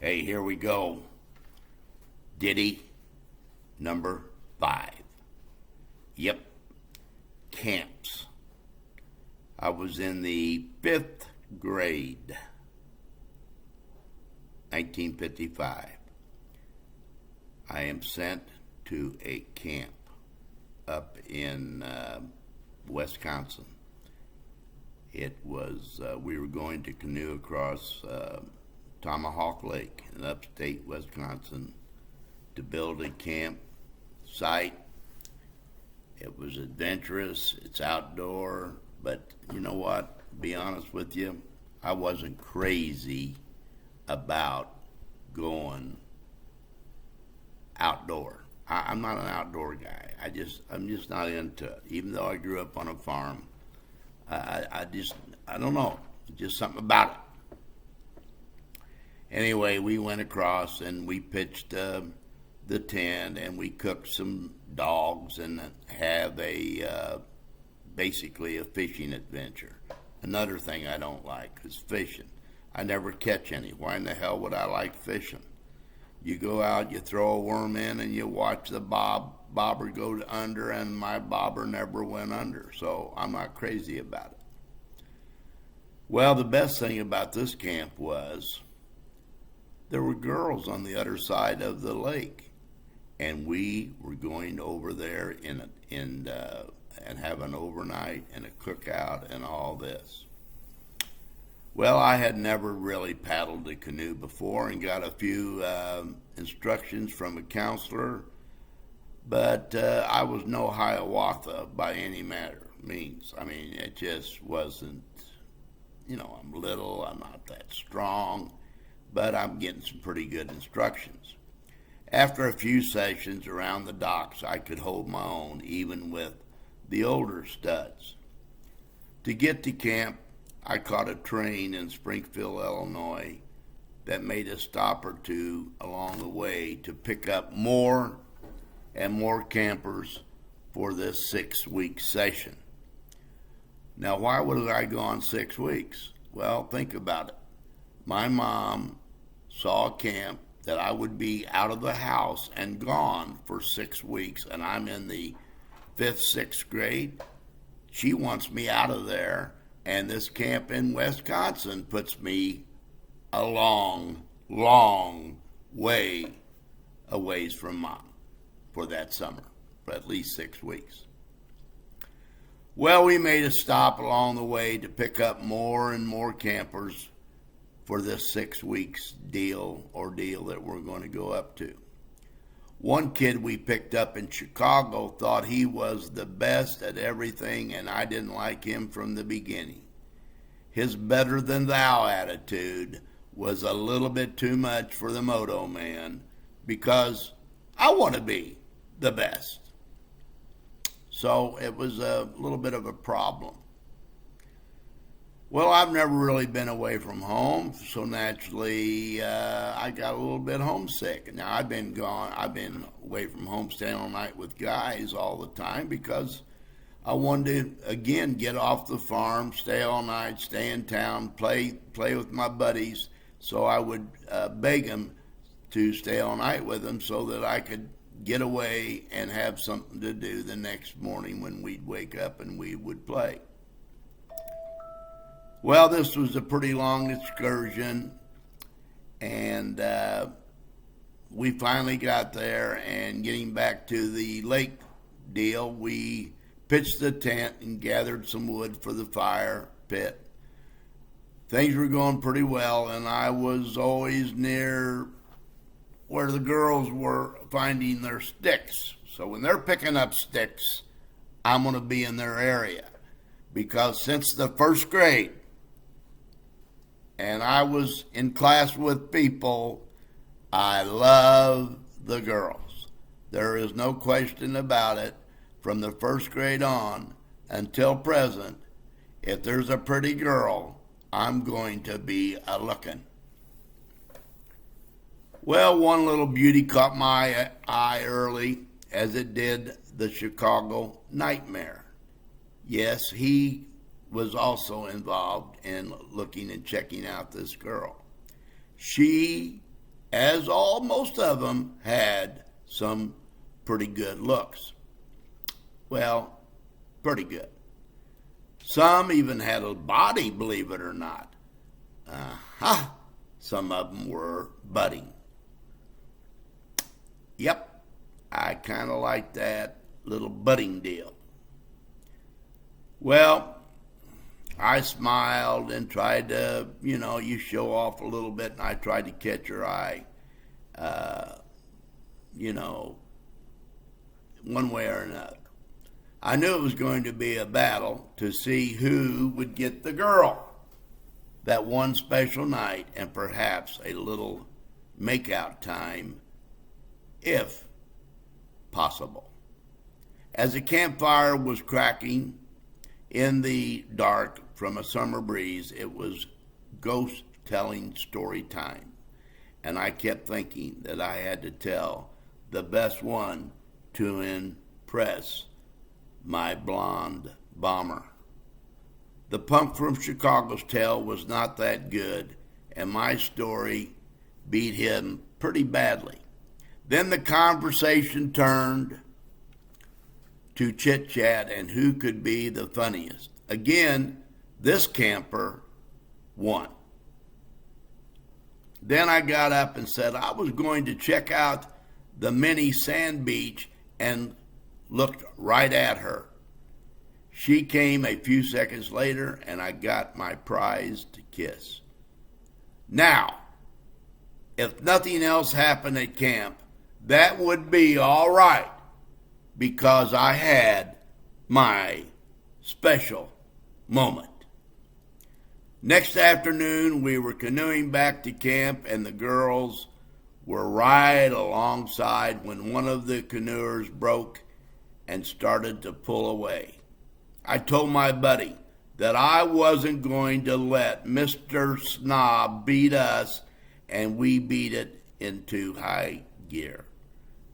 Hey, here we go. Ditty number 5. Yep, camps. I was in the 5th grade, 1955. I am sent to a camp up in Wisconsin. It was, we were going to canoe across Tomahawk Lake in upstate Wisconsin to build a camp site. It was adventurous, it's outdoor, but you know what? To be honest with you, I wasn't crazy about going outdoor. I'm not an outdoor guy. I'm just not into it. Even though I grew up on a farm, I don't know, just something about it. Anyway, we went across and we pitched the tent and we cooked some dogs and have basically a fishing adventure. Another thing I don't like is fishing. I never catch any. Why in the hell would I like fishing? You go out, you throw a worm in, and you watch the bobber go under, and my bobber never went under, so I'm not crazy about it. Well, the best thing about this camp was there were girls on the other side of the lake, and we were going over there and have an overnight and a cookout and all this. Well, I had never really paddled a canoe before and got a few instructions from a counselor, but I was no Hiawatha by any means. I mean, it just wasn't, I'm little, I'm not that strong, but I'm getting some pretty good instructions. After a few sessions around the docks, I could hold my own, even with the older studs. To get to camp, I caught a train in Springfield, Illinois, that made a stop or two along the way to pick up more and more campers for this 6-week session. Now, why would I go on 6 weeks? Well, think about it. My mom saw a camp that I would be out of the house and gone for 6 weeks, and I'm in the 5th, 6th grade. She wants me out of there, and this camp in Wisconsin puts me a long, long way a ways from mom for that summer, for at least 6 weeks. Well, we made a stop along the way to pick up more and more campers for this 6 weeks deal that we're going to go up to. One kid we picked up in Chicago thought he was the best at everything, and I didn't like him from the beginning. His better than thou attitude was a little bit too much for the Moto man, because I want to be the best. So it was a little bit of a problem. Well, I've never really been away from home, so naturally I got a little bit homesick. Now, I've been away from home, staying all night with guys all the time because I wanted to, again, get off the farm, stay all night, stay in town, play with my buddies, so I would beg them to stay all night with them so that I could get away and have something to do the next morning when we'd wake up and we would play. Well, this was a pretty long excursion, and we finally got there, and getting back to the lake deal, we pitched the tent and gathered some wood for the fire pit. Things were going pretty well, and I was always near where the girls were finding their sticks. So when they're picking up sticks, I'm going to be in their area, because since the 1st grade, and I was in class with people, I love the girls. There is no question about it. From the 1st grade on until present, if there's a pretty girl, I'm going to be a-looking. Well, one little beauty caught my eye early, as it did the Chicago Nightmare. Yes, he was also involved in looking and checking out this girl. She as most of them had some pretty good looks. Well, pretty good. Some even had a body, believe it or not. Some of them were budding. Yep, I kind of like that little budding deal. Well, I smiled and tried to, you show off a little bit, and I tried to catch her eye, one way or another. I knew it was going to be a battle to see who would get the girl that one special night, and perhaps a little make-out time, if possible. As the campfire was crackling in the dark from a summer breeze, it was ghost-telling story time, and I kept thinking that I had to tell the best one to impress my blonde bomber. The punk from Chicago's tale was not that good, and my story beat him pretty badly. Then the conversation turned to chit-chat and who could be the funniest. Again, this camper won. Then I got up and said I was going to check out the mini sand beach and looked right at her. She came a few seconds later, and I got my prized kiss. Now, if nothing else happened at camp, that would be all right, because I had my special moment. Next afternoon, we were canoeing back to camp, and the girls were right alongside when one of the canoers broke and started to pull away. I told my buddy that I wasn't going to let Mr. Snob beat us, and we beat it into high gear.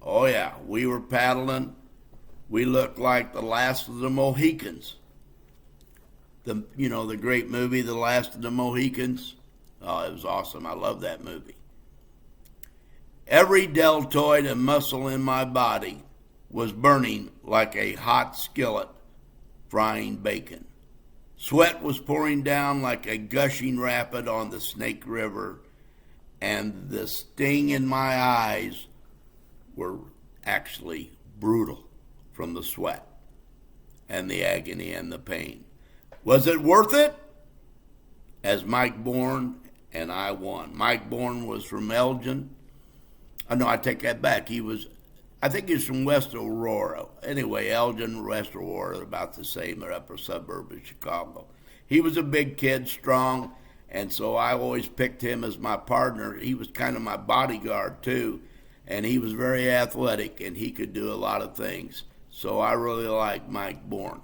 Oh yeah, we were paddling. We looked like the last of the Mohicans. The great movie, The Last of the Mohicans. Oh, it was awesome. I love that movie. Every deltoid and muscle in my body was burning like a hot skillet frying bacon. Sweat was pouring down like a gushing rapid on the Snake River, and the sting in my eyes were actually brutal from the sweat and the agony and the pain. Was it worth it? As Mike Bourne and I won. Mike Bourne was from Elgin. Oh, no, I take that back. I think he's from West Aurora. Anyway, Elgin and West Aurora are about the same. They're upper suburb of Chicago. He was a big kid, strong, and so I always picked him as my partner. He was kind of my bodyguard, too, and he was very athletic, and he could do a lot of things. So I really liked Mike Bourne.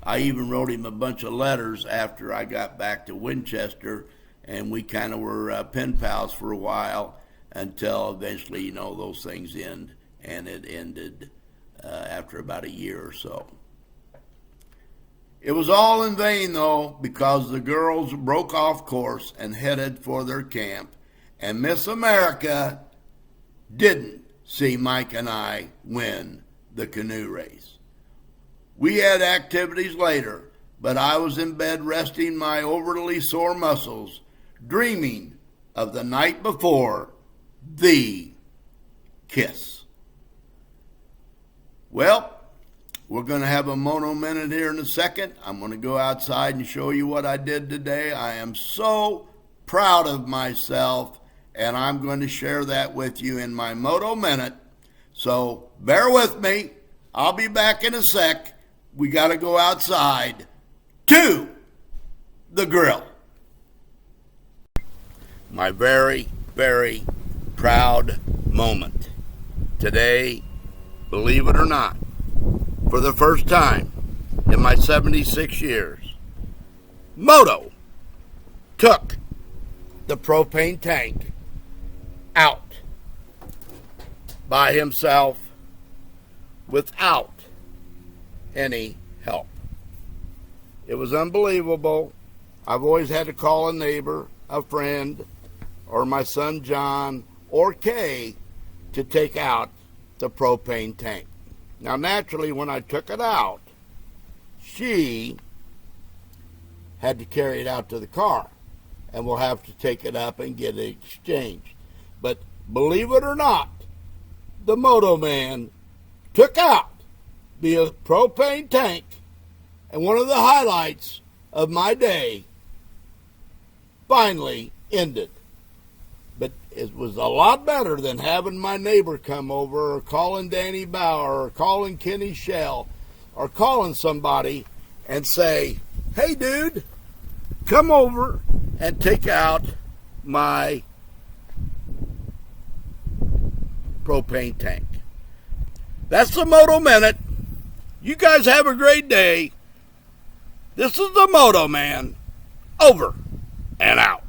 I even wrote him a bunch of letters after I got back to Winchester, and we kind of were pen pals for a while until eventually, those things end. And it ended after about a year or so. It was all in vain, though, because the girls broke off course and headed for their camp, and Miss America didn't see Mike and I win the canoe race. We had activities later, but I was in bed resting my overly sore muscles, dreaming of the night before, the kiss. Well, we're going to have a Moto Minute here in a second. I'm going to go outside and show you what I did today. I am so proud of myself, and I'm going to share that with you in my Moto Minute. So bear with me. I'll be back in a sec. We got to go outside to the grill. My very, very proud moment. Today, believe it or not, for the first time in my 76 years, Moto took the propane tank out by himself without any help. It was unbelievable. I've always had to call a neighbor, a friend, or my son John, or K to take out the propane tank. Now, naturally, when I took it out, she had to carry it out to the car, and we'll have to take it up and get it exchanged. But believe it or not, the Moto man took out the propane tank, and one of the highlights of my day finally ended. But it was a lot better than having my neighbor come over, or calling Danny Bauer, or calling Kenny Shell, or calling somebody and say, hey dude, come over and take out my propane tank. That's the Moto Minute. You guys have a great day. This is the Moto Man. Over and out.